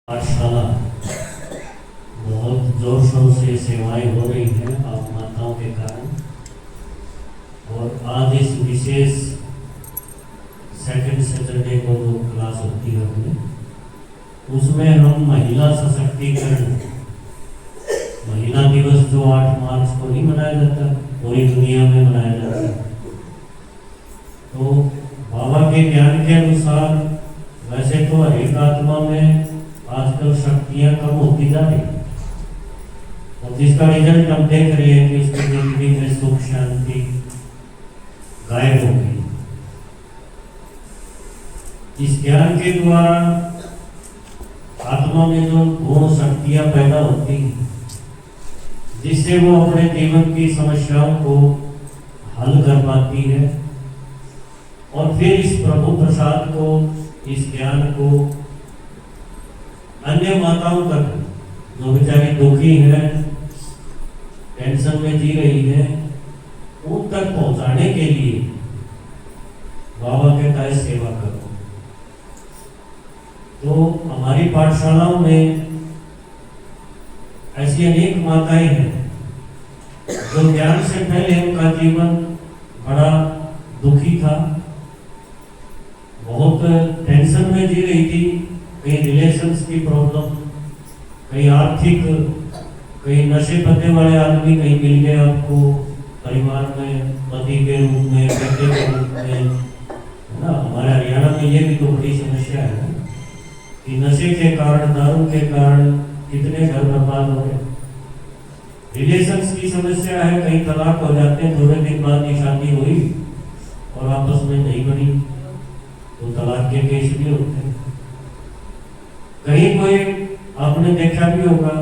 पाठशाला बहुत जोर शोर से सेवाएं हो रही हैं आप माताओं के कारण। और आज इस विशेष सेकंड सैटरडे को जो क्लास होती है अपने, उसमें हम महिला सशक्तिकरण, महिला दिवस जो 8 मार्च को नहीं मनाया जाता, पूरी दुनिया में मनाया जाता है। तो बाबा के ज्ञान के अनुसार वैसे तो हर एक आत्मा में आजकल शक्तियां कम होती जा रही, और जिसका रिजल्ट हम देख रहे हैं कि उसकी जिंदगी में सुख शांति गायब हो गई। इस ज्ञान के द्वारा आत्मा में जो गुण शक्तियां पैदा होती हैं, जिससे वो अपने जीवन की समस्याओं को हल कर पाती है, और फिर इस प्रभु प्रसाद को, इस ज्ञान को अन्य माताओं तक, जो बेचारी दुखी है, टेंशन में जी रही है, उन तक पहुंचाने के लिए बाबा कहता है सेवा करो। तो हमारी पाठशालाओं में ऐसी अनेक माताएं हैं जो ज्ञान से पहले उनका जीवन बड़ा दुखी था, बहुत टेंशन में जी रही थी, कहीं रिलेशंस की प्रॉब्लम, कहीं आर्थिक, कहीं नशे पत्ते वाले आदमी कहीं मिल गए आपको परिवार में, पति के रूप में, बेटे के रूप में, है ना। हमारे हरियाणा में ये भी तो बड़ी समस्या है कि नशे के कारण, दारू के कारण कितने घर बर्बाद हो गए। रिलेशंस की समस्या है, कहीं तलाक हो जाते हैं, थोड़े दिन बाद की शादी हुई और आपस में नहीं बनी तो तलाक के केस भी होते हैं। कहीं कोई आपने देखा भी होगा,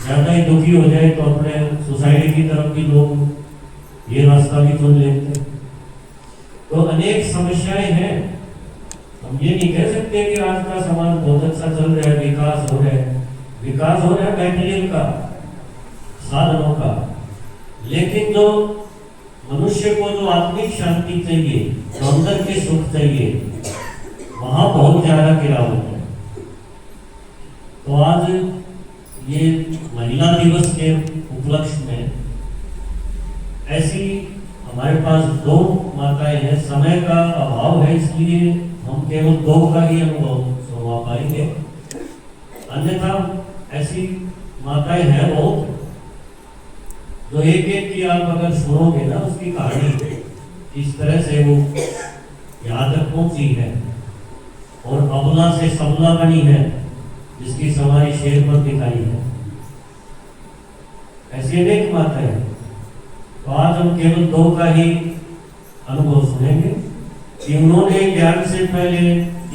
ज्यादा ही दुखी हो जाए तो अपने सोसाइटी की तरफ भी लोग ये रास्ता भी चुन लेते हैं। तो अनेक समस्याएं हैं। हम ये नहीं कह सकते कि आज का समाज बहुत अच्छा चल रहा है, विकास हो रहा है। विकास हो रहा है मटेरियल का, साधनों का, लेकिन जो मनुष्य को जो आत्मिक शांति चाहिए, जो अंदर के सुख चाहिए, वहां बहुत ज्यादा गिरावट है। तो आज ये महिला दिवस के उपलक्ष्य में ऐसी हमारे पास 2 माताएं हैं। समय का अभाव है, इसलिए हम केवल 2 का ही अनुभव सुनवा पाएंगे, अन्यथा ऐसी माताएं हैं बहुत, जो एक एक की आप अगर सुनोगे ना, उसकी कहानी इस तरह से वो यहाँ तक पहुंची है और अबला से सबला बनी है, जिसकी सवारी शेर पर दिखाई है। ऐसी अनेक बात है। तो आज हम केवल 2 का ही अनुभव सुनेंगे कि उन्होंने ज्ञान से पहले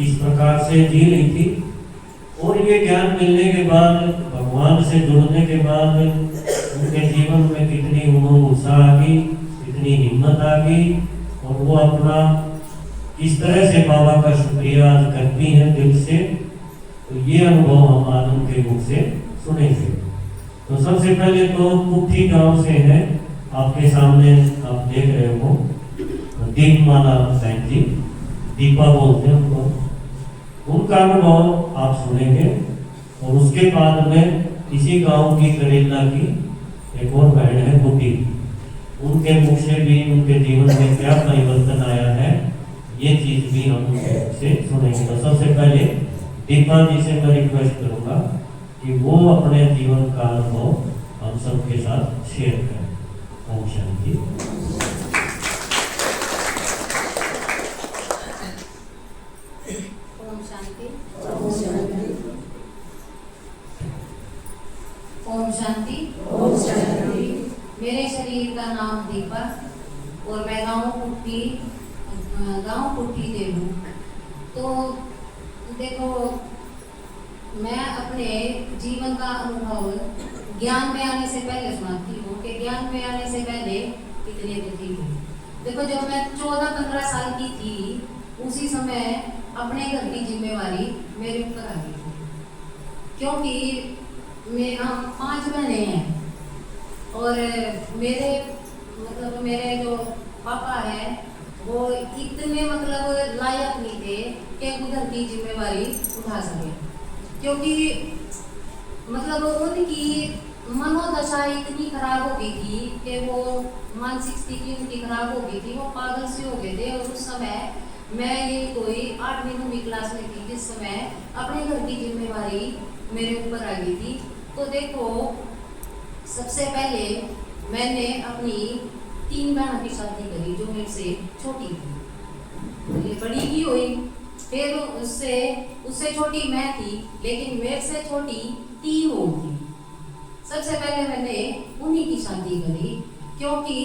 इस प्रकार से जी रही थी, और ये ज्ञान मिलने के बाद, भगवान से जुड़ने के बाद उनके जीवन में कितनी उमंग उत्साह आ गई, कितनी हिम्मत आ गई, और वो अपना इस तरह से बाबा का शुक्रिया करती हैं दिल से। तो ये अनुभव हम आज उनके मुख से सुनेंगे। तो सबसे पहले तो कुट्ठी गांव से है, आपके सामने आप देख रहे हो, दीपमाला बहन जी, दीपा बोलते हैं उनको। उनका अनुभव आप सुनेंगे, और उसके बाद में इसी गांव की करेला की एक और बहन है बुद्धि, उनके मुख से भी उनके जीवन में क्या परिवर्तन आया है, ये चीज भी हम उनसे सुनेंगे। तो सबसे पहले दीपा जी से मैं रिक्वेस्ट करूंगा कि वो अपने जीवन का अनुभव हम सबके साथ शेयर करें। ओम शांति। ओम शांति। ओम शांति। ओम शांति। ओम शांति। मेरे शरीर का नाम दीपा, और मैं गाँव कुट्टी से हूँ। तो देखो, मैं अपने जीवन का अनुभव ज्ञान में आने से पहले सुनाती हूँ कि ज्ञान में आने से पहले कितने दुखी थी। देखो, जब मैं 14-15 साल की थी, उसी समय अपने घर की जिम्मेवारी मेरे ऊपर आ गई थी, क्योंकि हम 5 बहनें हैं, और मेरे जो पापा है वो इतने लायक नहीं थे कि उधर की जिम्मेवारी उठा सके। क्योंकि मतलब उनकी मनोदशा इतनी खराब हो गई थी कि वो मानसिक स्थिति उनकी खराब हो गई थी, वो पागल से हो गए थे। और उस समय मैं ये कोई 8वीं 9वीं क्लास में थी, जिस समय अपने घर की जिम्मेवारी मेरे ऊपर आ गई थी। तो देखो, सबसे पहले मैंने अपनी 3 बहनों की शादी करी जो मेरे से छोटी थी, पहले बड़ी की हुई, फिर उससे छोटी मैं थी, लेकिन मेरे से छोटी 3 होगी। सबसे पहले मैंने उन्हीं की शादी करी, क्योंकि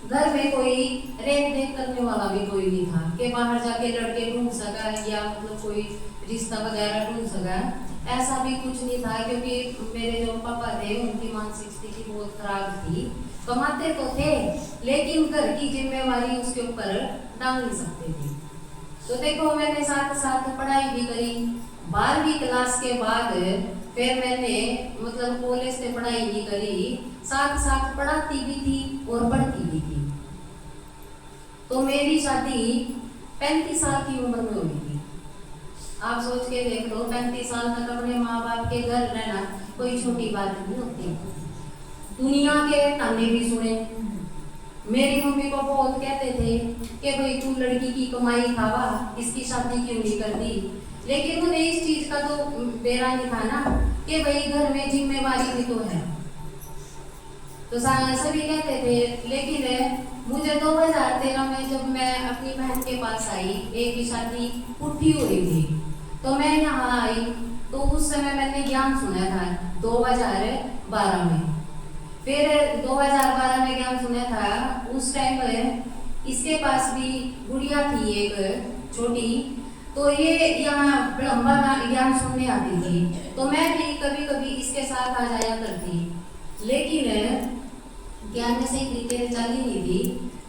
घर में कोई रेख देख करने वाला भी कोई नहीं था कि बाहर जाके लड़के ढूंढ सका या मतलब कोई रिश्ता वगैरह ढूंढ सका, ऐसा भी कुछ नहीं था। क्योंकि मेरे जो पापा थे उनकी मानसिक स्थिति बहुत खराब थी, कमाते तो थे लेकिन घर की जिम्मेवारी उसके ऊपर डाल नहीं सकते थे। तो देखो, मैंने साथ साथ पढ़ाई भी करी। 12वीं क्लास के बाद फिर मैंने मतलब कॉलेज से पढ़ाई भी करी, साथ साथ पढ़ाती भी थी और पढ़ती भी थी। तो मेरी शादी 35 साल की उम्र में हुई थी। आप सोच के देख लो, 35 साल तक अपने माँ बाप के घर रहना कोई छोटी बात नहीं होती। दुनिया के ताने भी सुने। मेरी मम्मी को बहुत कहते थे कि भाई तू लड़की की कमाई खावा, इसकी शादी क्यों नहीं कर दी। लेकिन मुझे इस चीज का तो बेरा नहीं था ना कि भाई घर में जिम्मेवारी भी तो है। तो सभी कहते थे। लेकिन मुझे 2013 में जब मैं अपनी बहन के पास आई, एक की शादी पुट्ठी हो रही थी, तो मैं यहाँ आई। तो उस समय मैंने ज्ञान सुना था 2012 में। फिर 2012 में ज्ञान सुना था, उस टाइम पर इसके पास भी गुड़िया थी एक छोटी, तो ये यहाँ लंबा ज्ञान सुनने आती थी। तो मैं भी कभी कभी इसके साथ आ जाया करती, लेकिन ज्ञान में सही तरीके से चली नहीं थी।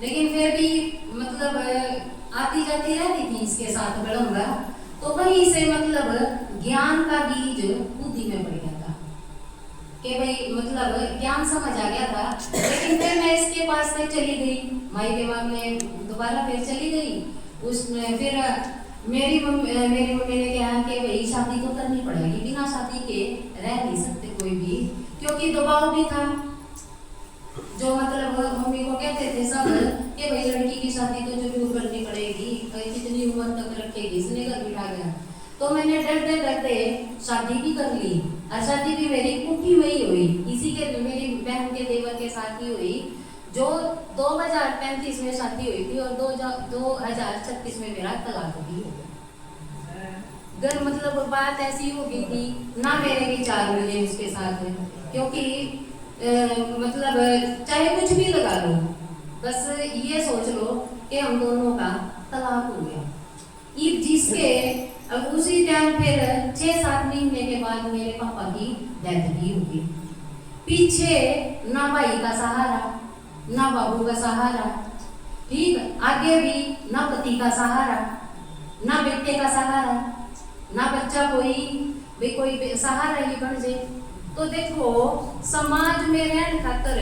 लेकिन फिर भी मतलब आती जाती रहती थी इसके साथ विलंबा। तो वहीं से मतलब ज्ञान का बीज बुद्धि में पड़ गया था कि भाई मतलब ज्ञान समझ आ गया था। लेकिन फिर मैं इसके पास से चली गई, माई के बाद में दोबारा फिर चली गई। उसमें फिर मेरी मम्मी ने कहा कि भाई शादी तो करनी पड़ेगी, बिना शादी के रह नहीं सकते कोई भी, क्योंकि दबाव भी था। जो मतलब मम्मी को कहते थे सब कि भाई लड़की की शादी तो जरूर करनी पड़ेगी, कितनी उम्र तक रखेगी, इसने घर बिठा गया। तो मैंने डरते डरते शादी भी कर ली, और शादी भी मेरी पुट्ठी वही हुई, इसी के मेरी बहन के देवर के साथ ही हुई, जो 2035 में शादी हुई थी और 2036 में मेरा तलाक भी हो गया। घर मतलब बात ऐसी हो गई थी ना, मेरे विचार मिले उसके साथ, क्योंकि मतलब चाहे कुछ भी लगा लो, बस ये सोच लो कि हम दोनों का तलाक हो गया। जिसके अब उसी टाइम फिर 6-7 महीने के बाद मेरे पापा की डेथ भी हो गई। पीछे ना भाई का सहारा, ना बाबू का सहारा, ठीक, आगे भी ना पति का सहारा, ना बेटे का सहारा, ना बच्चा कोई सहारा ही बन जाए। तो देखो, समाज में रहने खातर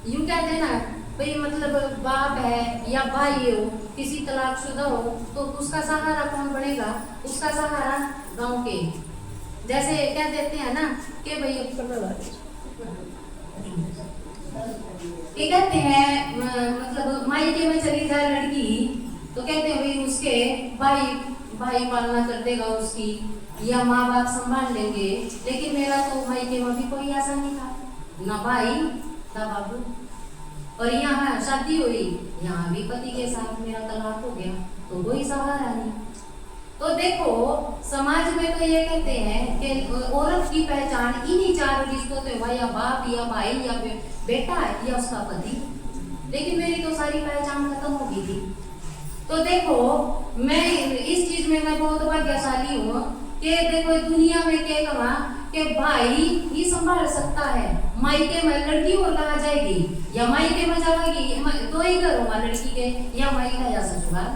यूं कहते ना भाई, मतलब बाप है या भाई हो, किसी तलाकशुदा हो, तो उसका सहारा कौन बनेगा? उसका सहारा गांव के, जैसे कह देते हैं ना कि भाई ये कहते हैं मतलब मायके में चली जाए लड़की, तो कहते हैं भाई उसके भाई पालना कर देगा उसकी, या माँ बाप संभाल लेंगे। लेकिन मेरा तो मायके में भी कोई ऐसा नहीं था, ना भाई ना बाबू। और यहाँ शादी हुई, यहाँ भी पति के साथ मेरा तलाक हो गया, तो कोई सहारा नहीं। तो देखो, समाज में तो ये कहते हैं कि औरत की पहचान इन्हीं 4 रिश्तों से हुआ, या बाप या भाई या बेटा या उसका पति। लेकिन मेरी तो सारी पहचान खत्म हो गई थी। तो देखो, मैं इस चीज में मैं बहुत भाग्यशाली हूँ कि देखो दुनिया में क्या कहा कि भाई ही संभाल सकता है। मायके में लड़की और कहा जाएगी, या मायके में जाएगी, दो ही घर होगा लड़की के, या मायका या ससुराल।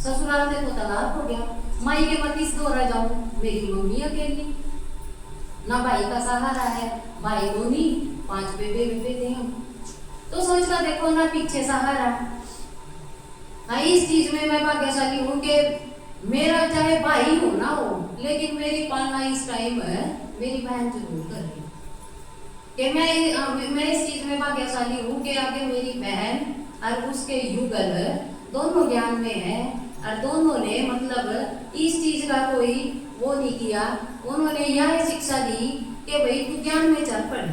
ससुराल से तो तलाक हो गया, मायके में किस दो रह जाऊं? मेरी मम्मी अकेली, ना भाई का सहारा है, भाई दोनी 5 बेबे थे हम। तो सोच कर देखो ना, पीछे सहारा। हाँ, इस चीज में मैं भाग्यशाली हूँ कि मेरा चाहे भाई हो ना हो, लेकिन मेरी पालना इस टाइम मेरी बहन जरूर कर रही कि मैं इस चीज में भाग्यशाली हूँ कि आगे मेरी बहन और उसके युगल दोनों ज्ञान में है और दोनों ने मतलब इस चीज का कोई वो नहीं किया। उन्होंने यह शिक्षा दी कि भाई तू ज्ञान में चल पड़।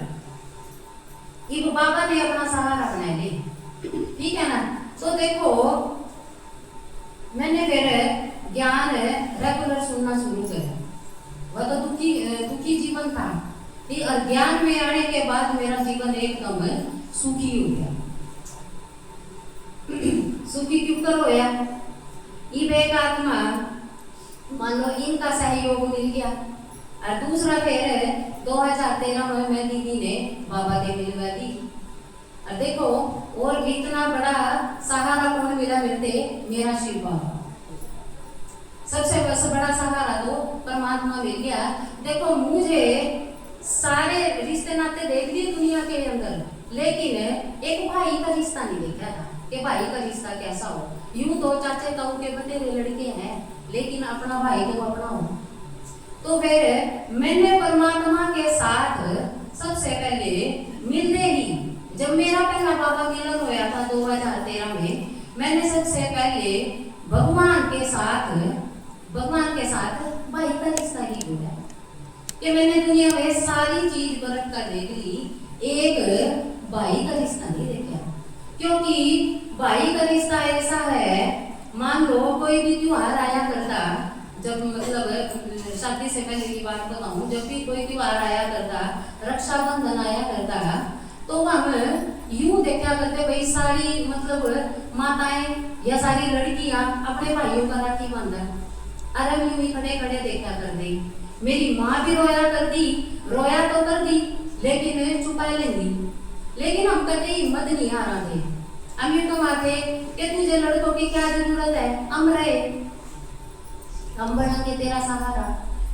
ये बाबा ने अपना सहारा बना ले, ठीक है ना। तो देखो मैंने फिर ज्ञान रेगुलर सुनना शुरू किया। वह तो दुखी जीवन था, और ज्ञान में आने के बाद मेरा जीवन एकदम सुखी हो गया। सुखी क्यों कर होया? एक आत्मा मान लो इनका सहयोग मिल गया। और दूसरा फिर 2013 में मैं दीदी ने बाबा के मिलवा दी। और देखो और इतना बड़ा सहारा कौन मिला मिलते? मेरा शिव बाबा। सबसे बड़ा सहारा तो परमात्मा मिल गया। देखो मुझे सारे रिश्ते नाते देख लिए दुनिया के अंदर, लेकिन एक भाई का रिश्ता नहीं देखा था कि भाई का रिश्ता कैसा हो। यूं तो चाचे ताऊ के बतेरे लड़के हैं, लेकिन अपना भाई तो अपना हो। तो फिर मैंने परमात्मा के साथ सबसे पहले मिलने ही, जब मेरा पहला बाबा मिलन होया था 2013 में, मैंने सबसे पहले भगवान के साथ भाई का रिश्ता ही जोड़ा कि मैंने दुनिया में सारी चीज बरत कर देख ली, एक भाई का रिश्ता नहीं देखा। क्योंकि भाई का रिश्ता ऐसा है, मान लो कोई भी त्योहार आया करता, जब मतलब शादी से पहले की बात बताऊं, जब भी कोई त्योहार आया करता, रक्षाबंधन आया करता, तो हम यूं देखा करते भाई सारी मतलब माताएं या सारी लड़कियां अपने भाइयों का राखी बांधन, अरे हम यूं ही खड़े खड़े देखा कर दी। मेरी माँ भी रोया कर दी, लेकिन छुपा लेंगी। लेकिन हम कभी हिम्मत नहीं आ रहा थे। हम यूं कमाते कि तुझे लड़कों की क्या जरूरत है, हम रहे, हम बनेंगे तेरा सहारा।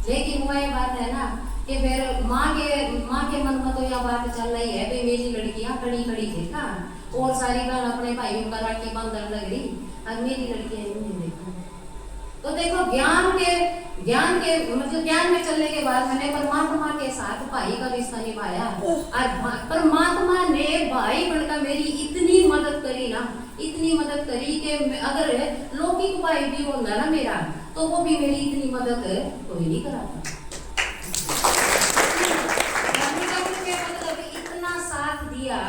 लेकिन वह बात है ना कि फिर माँ के मन में तो यह बात चल रही है भाई मेरी लड़कियां खड़ी देखा, और सारी बहन अपने भाइयों का राखी बांधने लग रही, और मेरी लड़कियां नहीं देखा। तो देखो ज्ञान के मतलब ज्ञान में चलने के बाद मैंने परमात्मा के साथ भाई का रिश्ता निभाया, और परमात्मा ने भाई बनकर मेरी इतनी मदद करी कि अगर लौकिक भाई भी होता ना मेरा, तो वो भी मेरी इतनी मदद कोई नहीं कराता। मतलब इतना साथ दिया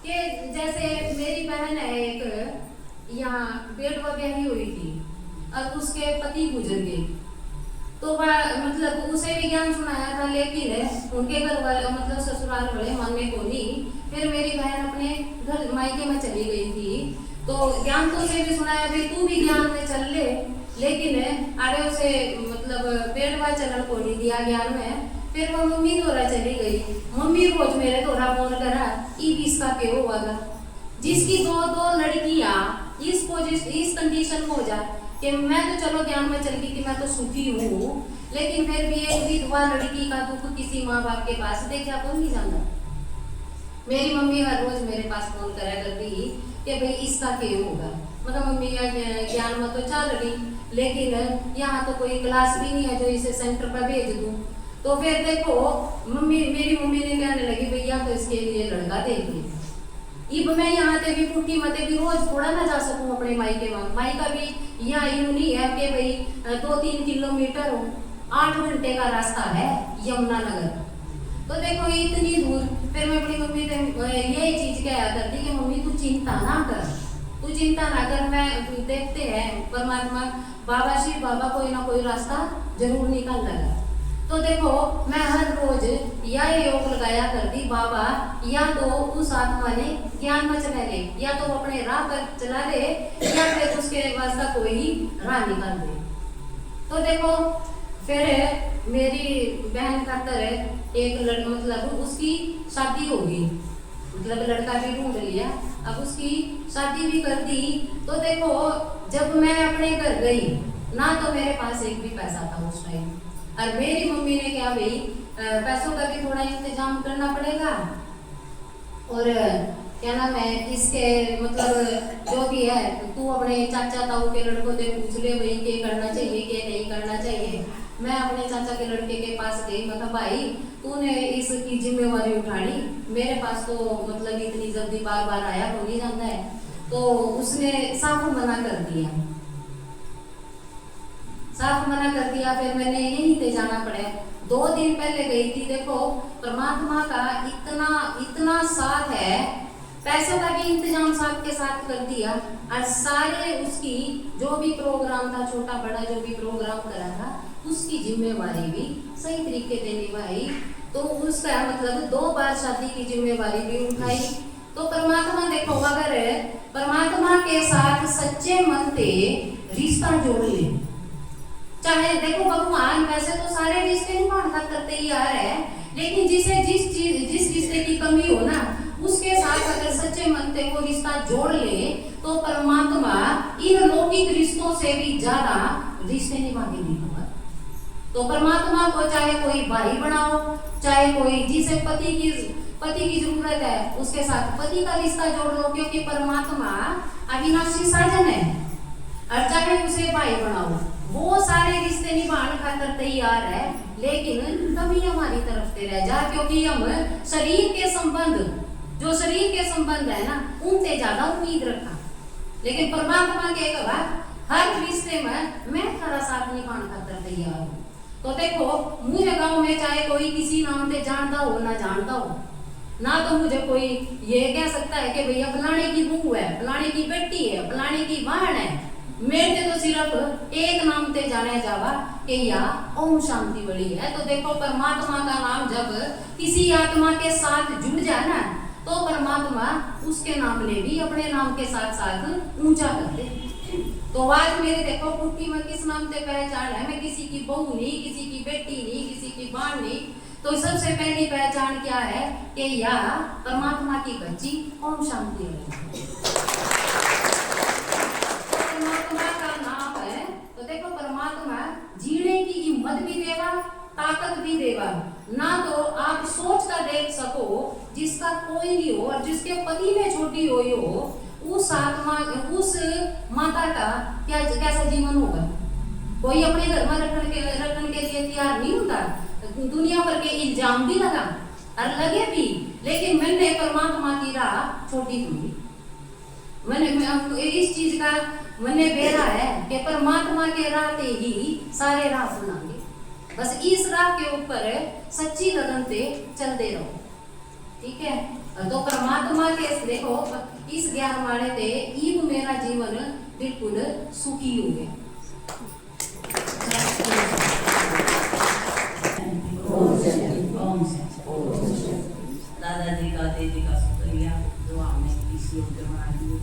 कि जैसे मेरी बहन है एक, यहाँ बेटवा ब्याही हुई थी, अब उसके पति गुजर गए, तो मतलब उसे भी ज्ञान सुनाया था, लेकिन उनके घर वाले मतलब ससुराल वाले मानने को नहीं। फिर मेरी बहन अपने घर मायके में चली गई थी, तो ज्ञान तो उसे भी सुनाया भाई तू भी ज्ञान में चल ले, लेकिन आगे उसे मतलब पेटवा चलन को नहीं दिया ज्ञान में। फिर वो मम्मी द्वारा चली गई। मम्मी रोज मेरे द्वारा फोन करा इसका क्यों हुआ, जिसकी दो लड़कियां इस कंडीशन में हो जा कि मैं तो चलो ज्ञान में चल गई कि मैं तो सुखी हूँ, लेकिन फिर भी एक विधवा लड़की का दुख किसी माँ बाप के पास देखा कौन नहीं जानता। मेरी मम्मी हर रोज मेरे पास फोन करा करती कि भाई इसका क्यों होगा। मतलब मम्मी ज्ञान में तो चल रही, लेकिन यहाँ तो कोई क्लास भी नहीं है जो इसे सेंटर पर भेज दूँ। तो फिर देखो मेरी मम्मी ने कहने लगी भैया तो इसके लिए लड़का देखिए। इब मैं यहाँ ते भी पुट्टी मते भी रोज थोड़ा ना जा सकूं अपने मायके में। मायका भी यहाँ यूं नहीं है कि भाई 2-3 किलोमीटर हो, 8 घंटे का रास्ता है यमुनानगर। तो देखो इतनी दूर। फिर मैं अपनी मम्मी से यही चीज कहा करती कि मम्मी तू चिंता ना कर, मैं देखते हैं परमात्मा बाबा शिव बाबा कोई ना कोई रास्ता जरूर निकाल लगा। तो देखो मैं हर रोज यह योग लगाया करती बाबा या तो उस आत्मा ने ज्ञान में चला ले, या तो अपने राह पर चला ले, या फिर उसके वास्ता कोई राह निकाल दे। तो देखो फिर मेरी बहन खातर एक मतलब उसकी शादी होगी, मतलब लड़का भी ढूंढ लिया, अब उसकी शादी भी कर दी। तो देखो जब मैं अपने घर गई ना तो मेरे पास एक भी पैसा था उस टाइम, और मेरी मम्मी ने क्या भाई पैसों का भी थोड़ा इंतजाम करना पड़ेगा, और क्या नाम है इसके मतलब जो भी है तू अपने चाचा ताऊ के लड़कों से पूछ ले भाई क्या करना चाहिए क्या नहीं करना चाहिए। मैं अपने चाचा के लड़के के पास गई, मैं कहा भाई तूने इसकी जिम्मेवारी उठानी, मेरे पास तो मतलब इतनी जल्दी बार बार आया हो नहीं जाता है। तो उसने साफ मना कर दिया, साफ मना कर दिया। फिर मैंने यहीं पे जाना पड़ा। 2 दिन पहले गई थी। देखो परमात्मा का इतना इतना साथ है, पैसों का भी इंतजाम साथ के साथ कर दिया, और सारे उसकी जो भी प्रोग्राम था, छोटा बड़ा जो भी प्रोग्राम करा था, उसकी जिम्मेवारी भी सही तरीके से निभाई। तो उसका मतलब 2 बार शादी की जिम्मेवारी भी उठाई। तो परमात्मा देखो, अगर परमात्मा के साथ सच्चे मन से रिश्ता जोड़ ले, चाहे देखो भगवान वैसे तो सारे रिश्ते निभाने खातिर तैयार है, लेकिन जिस रिश्ते की कमी हो ना, उसके साथ अगर सच्चे मन से वो रिश्ता जोड़ ले, तो परमात्मा इन लौकिक रिश्तों से भी ज्यादा रिश्ते निभा के दिखाएगा। तो परमात्मा को चाहे कोई भाई बनाओ, चाहे कोई जिसे पति की जरूरत है उसके साथ पति का रिश्ता जोड़ लो, क्योंकि परमात्मा अविनाशी साधन है। और चाहे उसे भाई बनाओ, वो सारे रिश्ते निभाने खातिर तैयार है, लेकिन कमी हमारी तरफ से रह जा, क्योंकि हम शरीर के संबंध, जो शरीर के संबंध है ना, उनसे ज्यादा उम्मीद रखा। लेकिन परमात्मा के कहा हर रिश्ते में मैं तेरा साथ निभाने खातिर तैयार हूँ। तो देखो मुझे गांव में चाहे कोई किसी नाम से जानता हो ना जानता हो, ना तो मुझे कोई ये कह सकता है कि भैया फलाने की बहू है, फलाने की बेटी है, फलाने की बहन है। मेरे तो सिर्फ एक नाम से जाने जावा कि या ओम शांति बड़ी है। तो देखो परमात्मा का नाम जब किसी आत्मा के साथ जुड़ जाए ना, तो परमात्मा उसके नाम ले भी अपने नाम के साथ साथ ऊंचा कर दे। तो आज मेरे देखो पुट्टी में किस नाम से पहचान है, मैं किसी की बहू नहीं, किसी की बेटी नहीं, किसी की बहन नहीं। तो सबसे पहली पहचान क्या है कि या परमात्मा की बच्ची ओम शांति है, परमात्मा का नाम है। तो देखो परमात्मा जीने की हिम्मत भी देगा, ताकत भी देगा। ना तो आप सोच कर देख सको जिसका कोई नहीं हो और जिसके पति ने छोटी हुई हो, उस आत्मा, उस माता का क्या कैसा जीवन होगा। कोई अपने घर में रखने के लिए तैयार नहीं होता, दुनिया भर के इल्जाम भी लगा और लगे भी, लेकिन मैंने परमात्मा की राह छोटी हुई। मैंने इस चीज का मैंने बेरा है कि परमात्मा के राह पे ही सारे राह सुनांगे। बस इस राह के ऊपर सच्ची लगन से चलते रहो, ठीक है। तो परमात्मा के देखो इस ज्ञान वाले थे ईब मेरा जीवन बिल्कुल सुखी हो गया। दादाजी का देवी का शुक्रिया जो हमने किसी के बनाई,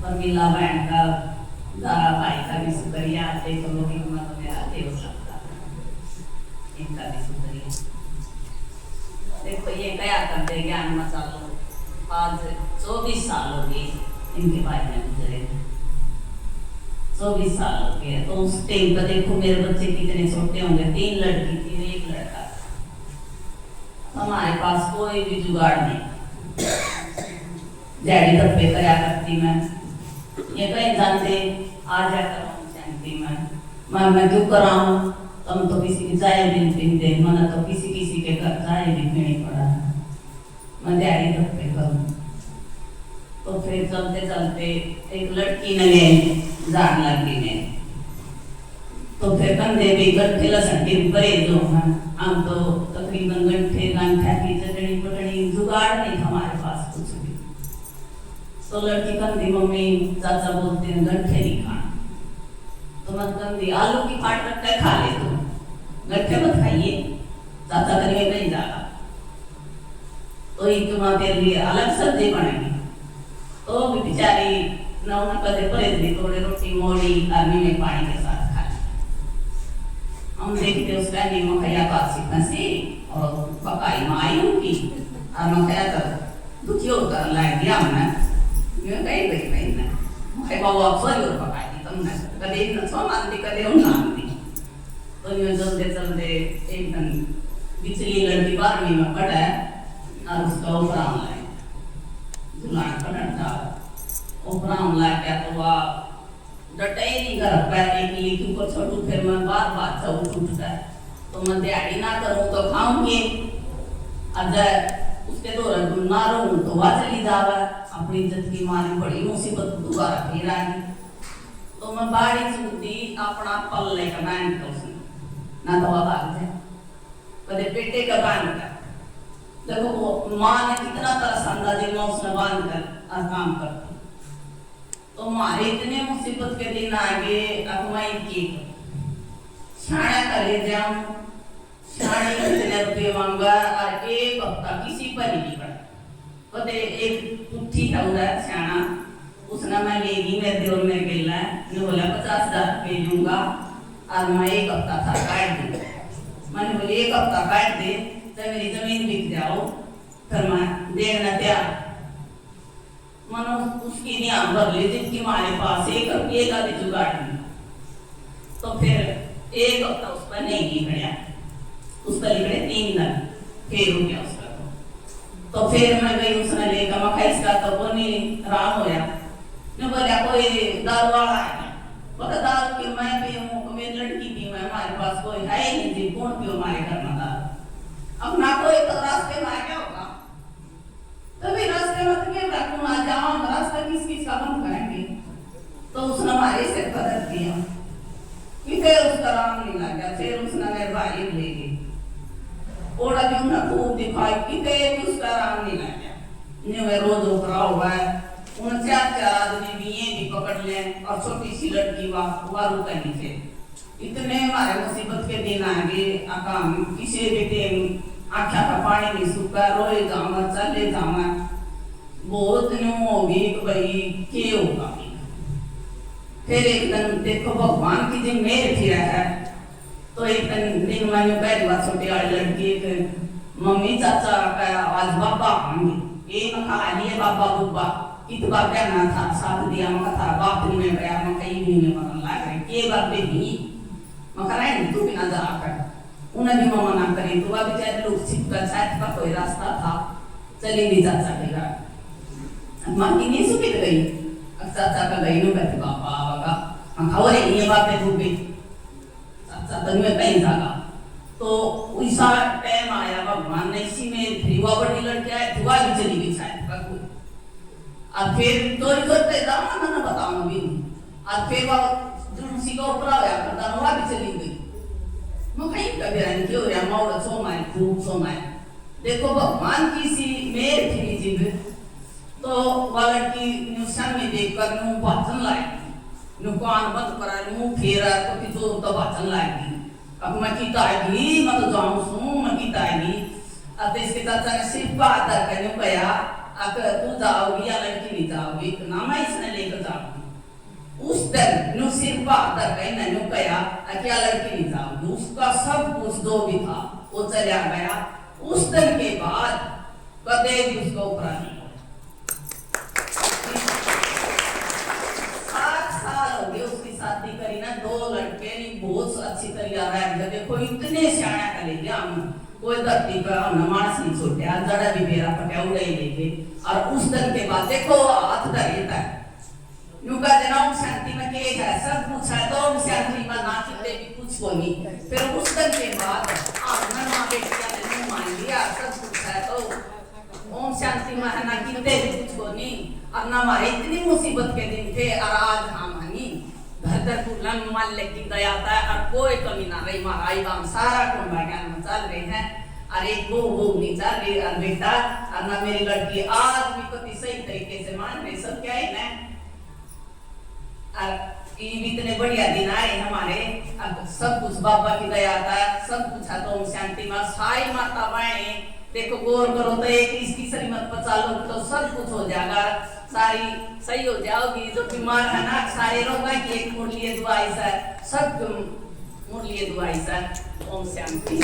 परमीला बहन का भाई का भी शुक्रिया, देखो लोग हिम्मत में आते हो सकता, इनका भी शुक्रिया। देखो ये क्या करते ज्ञान मसालो, आज 24 साल हो गए इनके भाई में गुजरे, 24 साल हो गए। तो उस टाइम पर देखो मेरे बच्चे कितने छोटे होंगे, 3 लड़की थी 1 लड़का। हमारे पास कोई भी जुगाड़ नहीं, डैडी धब्बे कराया करती मैं, ये कहीं जानते आ जा कराऊं जानती मैं क्यों कराऊं, तुम तो किसी की चाय भी नहीं दे, मैंने तो किसी के घर चाय भी पीनी पड़ा, मैं डैडी धब्बे करूं। तो फिर चलते चलते एक लड़की ने जान लगी ने, तो फिर कंधे भी गट्ठे लसन के बड़े जो हैं, हम तो तकरीबन गट्ठे गांठा की चटनी पटनी जुगाड़ नहीं हमारे पास कुछ भी। तो लड़की कंधी मम्मी चाचा बोलते हैं गट्ठे नहीं खाना, तो मत कंधी आलू की पाट रख कर खा ले, तो गट्ठे मत खाइए, चाचा करिए नहीं जाएगा, तो ये तुम्हारे लिए अलग सब्जी बनेगी। तो भी बेचारी ना उन्हें कदे परे थोड़ी रोटी मोड़ी आदमी में पानी के साथ खा ली। हम देखते उसका नीमक खया कासी फंसी और पकाई माई उनकी, और मैं क्या कर दुखी होकर लाइट दिया हमने, ये कहीं गई भाई ना, मैं बाबा सॉरी और पकाई दी तुमने, कदे न सो मानती कदे उन मानती। तो ये चलते चलते एक दिन बिचली लड़की 12वीं में पढ़ा है, और उसका उपराम लाए जुलान पढ़ा था, उपराम ला क्या तो डटे ही नहीं घर पर एक लीकी को छोड़ू फिर मैं बार बार चौक उठता है तो मैं दिहाड़ी ना करूँ तो खाऊंगी अगर उसके दौरान ना रहूँ तो वह चली जावा अपनी इज्जत की मारी बड़ी मुसीबत दोबारा फिर आएगी तो मैं बाड़ी चूती अपना पल्ले का बांध कर उसने ना तो वह भाग जाए कदे पेटे का बांध कर देखो वो माँ ने कितना तरस अंदाजे में उसने बांध कर और काम करती तो मारे इतने मुसीबत के दिन आगे अब मैं की छाया करे जाऊं छाने कितने रुपये मांगा और एक हफ्ता किसी पर ही नहीं पड़ा कदे एक पुट्ठी था उधर छाना उसने मैं लेगी मेरे दिल में गेला ने बोला 50,000 रुपये दूंगा और मैं एक हफ्ता था काट दूंगा मैंने बोले एक हफ्ता काट दे तो मेरी जमीन बिक जाओ फिर मैं देना तैयार मनो उसकी ध्यान भर ले जिनकी हमारे पास एक रुपये का भी जुगाड़ नहीं तो फिर एक हफ्ता उस पर नहीं लिखड़ा उस पर लिखड़े 3 दिन फिर हो गया उसका तो फिर मैं गई उसने लेकर मैं इसका तो वो नहीं राम होया ने बोला कोई दारू वाला है बोला दारू की मैं पीऊं मेरी लड़की पी मैं हमारे पास कोई है ही नहीं जी कौन पियो हमारे घर में दारू अब ना कोई तो रास्ते में आ गया होगा तभी रास्ते में तो क्या रखूं आ जाऊं रास्ता किस किस का बंद करेंगे तो उसने हमारे से पकड़ दिया कि फिर उसका राम नहीं लगा फिर उसने मेरे भाई ले गई ओड़ा भी उन्हें खूब दिखाई कि फिर उसका राम नहीं लगा ने वे रोज उतरा हुआ है उन 4 आदमी भी ये भी पकड़ ले और छोटी सी लड़की वह रुका नहीं थे इतने हमारे मुसीबत के दिन आगे आकाम किसी भी दिन आँखा का पानी नहीं सूखा रोए जावा चले जावा बहुत न्यू होगी तो भाई क्या होगा फिर एक दिन देखो भगवान की दिन मेरे फिरा है तो एक दिन मैंने पहली बार छोटी वाली लड़की एक मम्मी चाचा का आज बाबा आएंगे ये मैं खा लिए बाबा बुब्बा कितना कहना था साथ दिया मैं था बाप नहीं में गया मैं कहीं भी नहीं मरन लग रही के बाप भी नहीं मैं कह रहा तू बिना जा कर उन्हें भी मना करी तो वह बेचारे लोग छिप कर शायद का कोई रास्ता था चली नहीं जा सकेगा माँ की नहीं सुखी गई चाचा का गई नो कहते बापा आवागा हम खाओ रे ये बात है डूबे चाचा तक में कहीं जागा तो ऐसा टाइम आया भगवान ने इसी में फिर वह बड़ी लड़की आई धुआ भी चली गई शायद का कोई और फिर चोरी करते जाना ना बताऊं अभी और फिर वह जुड़सी का ऊपर आया करता वह भी चली गई मैं कहीं कभी रहने क्यों रहा मौला सो माय खूब सो माय देखो भगवान की सी मेर थी जीव तो वाला की न्यूज़ में देखकर न्यू वाचन लाएगी न्यू कान बंद करा न्यू फेरा तो कितो तो वाचन लाएगी अब मैं की ताएगी मैं तो जाऊं सू मैं की ताएगी अब इसके चाचा ने सिर्फ बात कर न्यू कहा अब तू जाओगी या लड़की नहीं जाओगी ना मैं इसने लेकर जाऊंगी उस दिन न्यू सिर्फ बात कर न्यू कहा क्या लड़की नहीं जाओगी उसका सब कुछ जो भी था वो चला गया उस दिन के बाद कदे भी उसका ऊपर नहीं 7 साल हो गए उसकी शादी करी ना 2 लड़के नहीं बहुत अच्छी तरह रह देखो इतने सियाना कर ले हम कोई धरती पर हम मानस नहीं छोड़े जड़ा भी मेरा पटिया उड़ा ही लेके और उस दिन के बाद देखो हाथ धरता है यूं का जनाब शांति में के है सब कुछ है तो शांति में ना कितने भी कुछ को नहीं फिर उस दिन के बाद आनंद मां बेटिया ने मान लिया सब कुछ है तो ओम शांति में ना कितने भी कुछ को नहीं और ना हमारे इतनी मुसीबत के दिन थे और आज हम हनी घर पुरन मान लेकिन दया था और कोई कमी ना रही हमारा गांव सारा कुंडा ज्ञान में चल रहे हैं और एक वो नहीं चल रही और बेटा और ना मेरी लड़की आज भी कति सही तरीके से मान रही सब क्या है ना और ये इतने बढ़िया दिन आए हमारे अब सब कुछ बाबा की दया था सब कुछ है तो शांति में साई माता बाएं देखो गौर करो तो एक इसकी श्रीमत पर चालो तो सब कुछ हो जाएगा सारी सही हो जाओगी जो बीमार है ना सारे रोग की एक मुरली दुआ ऐसा सब मुरली दुआ ऐसा ओम शांति।